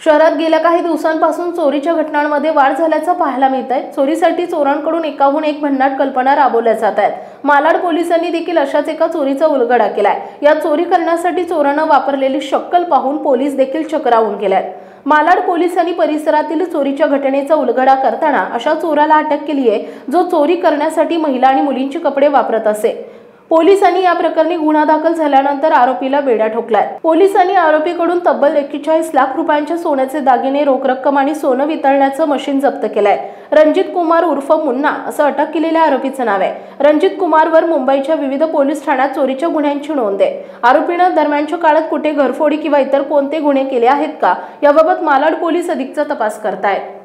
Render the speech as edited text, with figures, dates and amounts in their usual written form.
शहरात गेल्या काही दिवसांपासून चोरीच्या घटनांमध्ये वाढ झाल्याचं पाहायला मिळत आहे। चोरीसाठी चोरांकडून एकाहून एक भन्नाट कल्पना राबवल्या जात आहेत। मालाड पोलिसांनी देखील अशाच एका चोरीचा उलगडा केलाय। या चोरी करण्यासाठी चोरांना वापरलेली शक्कल पाहून पोलीस देखील चक्रावून गेलेत। मालाड पोलिसांनी परिसरातील चोरीच्या घटनेचा उलगडा करताना अशा चोराला अटक केली आहे, जो चोरी करण्यासाठी महिला आणि मुलींचे कपडे वापरत असे। पोलिसांनी या प्रकरणी गुन्हा दाखल झाल्यानंतर आरोपीला बेड्या ठोकलाय। पोलिसांनी आरोपीकडून तब्बल 41 लाख रुपयांचे सोन्याचे दागिने, रोख रक्कम आणि सोनं वितळण्याचं मशीन जप्त केलंय। रणजित कुमार उर्फ मुन्ना असं अटक केलेल्या आरोपीचं नाव आहे। रणजित कुमारवर मुंबईच्या विविध पोलीस ठाण्यात चोरीच्या गुन्ह्यांची नोंद आहे। आरोपीनं दरम्यानच्या काळात कुठे घरफोडी किंवा इतर कोणते गुन्हे केले आहेत का याबाबत मालाड पोलीस अधिकचा तपास करतायत।